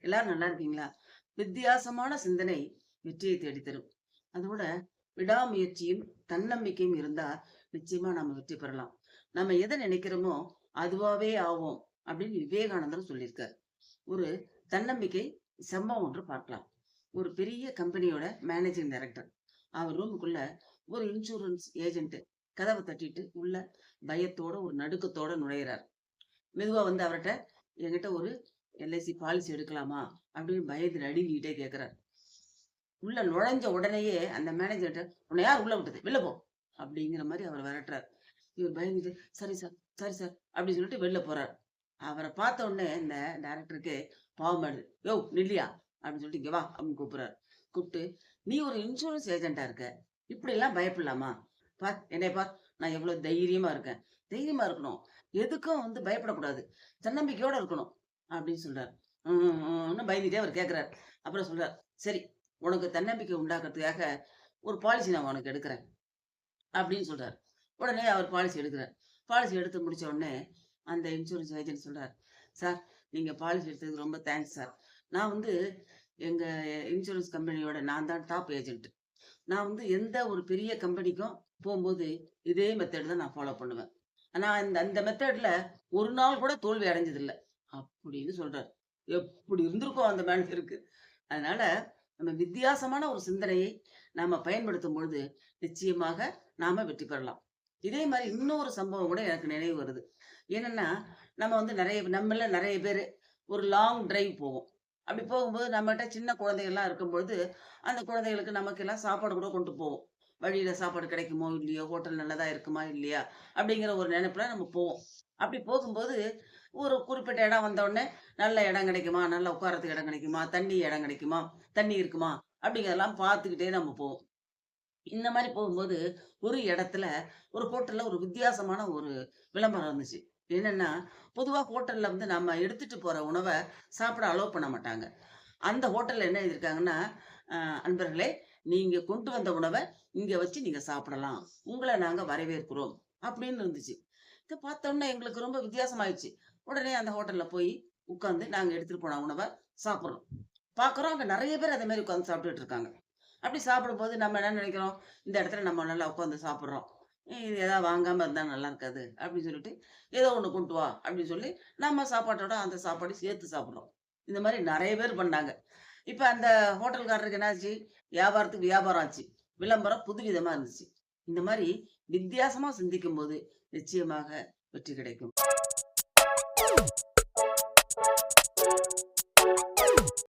எல்லாரும் நல்லா இருக்கீங்களா? வித்தியாசமான சிந்தனை வெற்றியை தேடித்தரும். அதோட விடாமுயற்சியும் தன்னம்பிக்கையும் இருந்தா நிச்சயமா நம்ம வெற்றி பெறலாம். நம்ம எதை நினைக்கிறோமோ அதுவாவே ஆவோம் அப்படின்னு விவேகானந்தர் சொல்லியிருக்காரு. ஒரு தன்னம்பிக்கை சம்பவம் ஒன்று பார்க்கலாம். ஒரு பெரிய கம்பெனியோட மேனேஜிங் டைரக்டர் அவர் ரூமுக்குள்ள ஒரு இன்சூரன்ஸ் ஏஜென்ட் கதவை தட்டிட்டு உள்ள பயத்தோட ஒரு நடுக்கத்தோட நுழையிறார். மெதுவா வந்து அவர்கிட்ட என்கிட்ட ஒரு எல்ஐசி பாலிசி எடுக்கலாமா அப்படின்னு பயந்து நடுங்கிட்டே கேட்கிறார். உள்ள நுழைஞ்ச உடனேயே அந்த மேனேஜர்கிட்ட உன்னை யார் உள்ள விட்டது வெளில போ அப்படிங்கிற மாதிரி அவர் விரட்டுறார். இவர் பயந்துட்டு சரி சார் சரி சார் அப்படின்னு சொல்லிட்டு வெளில போறார். அவரை பார்த்த உடனே இந்த டைரக்டருக்கு பாவமாடுது. யோ நில்லியா அப்படின்னு சொல்லிட்டு இங்க வா அப்படின்னு கூப்பிடுறாரு. கூப்பிட்டு நீ ஒரு இன்சூரன்ஸ் ஏஜென்டா இருக்க, இப்படி எல்லாம் பயப்படலாமா? பார் என்னை பார், நான் எவ்வளவு தைரியமா இருக்கேன். தைரியமா இருக்கணும், எதுக்கும் வந்து பயப்படக்கூடாது, தன்னம்பிக்கையோட இருக்கணும் அப்படின்னு சொல்றாரு. பயந்துட்டே அவர் கேட்கிறார். அப்புறம் சொல்றார், சரி உனக்கு தன்னம்பிக்கை உண்டாக்குறதுக்காக ஒரு பாலிசி நான் உனக்கு எடுக்கிறேன் அப்படின்னு சொல்றாரு. உடனே அவர் பாலிசி எடுக்கிறார். பாலிசி எடுத்து முடிச்ச உடனே அந்த இன்சூரன்ஸ் ஏஜென்ட் சொல்றார், சார் நீங்க பாலிசி எடுத்ததுக்கு ரொம்ப தேங்க்ஸ் சார். நான் வந்து எங்க இன்சூரன்ஸ் கம்பெனியோட நான் தான் டாப் ஏஜென்ட். நான் வந்து எந்த ஒரு பெரிய கம்பெனிக்கும் போகும்போது இதே மெத்தட் தான் நான் ஃபாலோ பண்ணுவேன். ஆனா இந்த அந்த மெத்தட்ல ஒரு நாள் கூட தோல்வி அடைஞ்சதில்ல அப்படின்னு சொல்றாரு. எப்படி இருந்திருக்கும் அந்த மேனேஜருக்கு. அதனால நம்ம வித்தியாசமான ஒரு சிந்தனையை நாம பயன்படுத்தும் பொழுது நிச்சயமாக நாம வெற்றி பெறலாம். இதே மாதிரி இன்னொரு சம்பவம் கூட எனக்கு நினைவு வருது. என்னன்னா நம்ம வந்து நம்மள நிறைய பேர் ஒரு லாங் டிரைவ் போவோம். அப்படி போகும்போது நம்மகிட்ட சின்ன குழந்தைகள்லாம் இருக்கும்பொழுது அந்த குழந்தைகளுக்கு நமக்கெல்லாம் சாப்பாடு கூட கொண்டு போவோம். வழியில சாப்பாடு கிடைக்குமோ இல்லையோ, ஹோட்டல் நல்லதா இருக்குமா இல்லையா அப்படிங்கிற ஒரு நினைப்புல நம்ம போவோம். அப்படி போகும்போது ஒரு குறிப்பிட்ட இடம் வந்த உடனே நல்ல இடம் கிடைக்குமா, நல்லா உட்காரத்துக்கு இடம் கிடைக்குமா, இடம் கிடைக்குமா, தண்ணி இருக்குமா அப்படிங்கிறதெல்லாம் பார்த்துக்கிட்டே நம்ம போவோம். இந்த மாதிரி போகும்போது ஒரு இடத்துல ஒரு ஹோட்டல்ல ஒரு வித்தியாசமான ஒரு விளம்பரம் இருந்துச்சு. என்னன்னா, பொதுவா ஹோட்டல்ல வந்து நம்ம எடுத்துட்டு போற உணவை சாப்பிட அலோவ் பண்ண மாட்டாங்க. அந்த ஹோட்டல்ல என்ன எழுதியிருக்காங்கன்னா, அன்பர்களே நீங்க கொண்டு வந்த உணவை இங்க வச்சு நீங்க சாப்பிடலாம். உங்களை நாங்க வரவேற்கிறோம் அப்படின்னு இருந்துச்சு. இத பார்த்தோன்னே எங்களுக்கு ரொம்ப வித்தியாசமாயிடுச்சு. உடனே அந்த ஹோட்டல்ல போய் உட்கார்ந்து நாங்க எடுத்துட்டு போன உணவ சாப்பிடுறோம். பார்க்குறோம் அங்க நெறைய பேர் அதே மாரி உட்கார்ந்து சாப்பிட்டுட்டு இருக்காங்க. அப்படி சாப்பிடும்போது நம்ம என்ன நினைக்கிறோம், இந்த இடத்துல நம்ம நல்லா உட்கார்ந்து சாப்பிடுறோம். இது ஏதாவது வாங்காம இருந்தா நல்லா இருக்காது அப்படின்னு சொல்லிட்டு, ஏதோ ஒண்ணு கொண்டு வா அப்படின்னு சொல்லி நம்ம சாப்பாட்டோட அந்த சாப்பாடையும் சேர்த்து சாப்பிடுறோம். இந்த மாரி நெறைய பேர் பண்ணாங்க. இப்ப அந்த ஹோட்டல்காரருக்கு என்னாச்சு, வியாபாரத்துக்கு வியாபாரம் ஆச்சு. விளம்பரம் புதுவிதமா இருந்துச்சு. இந்த மாரி வித்தியாசமா சிந்திக்கும்போது நிச்சயமாக வெற்றி கிடைக்கும்.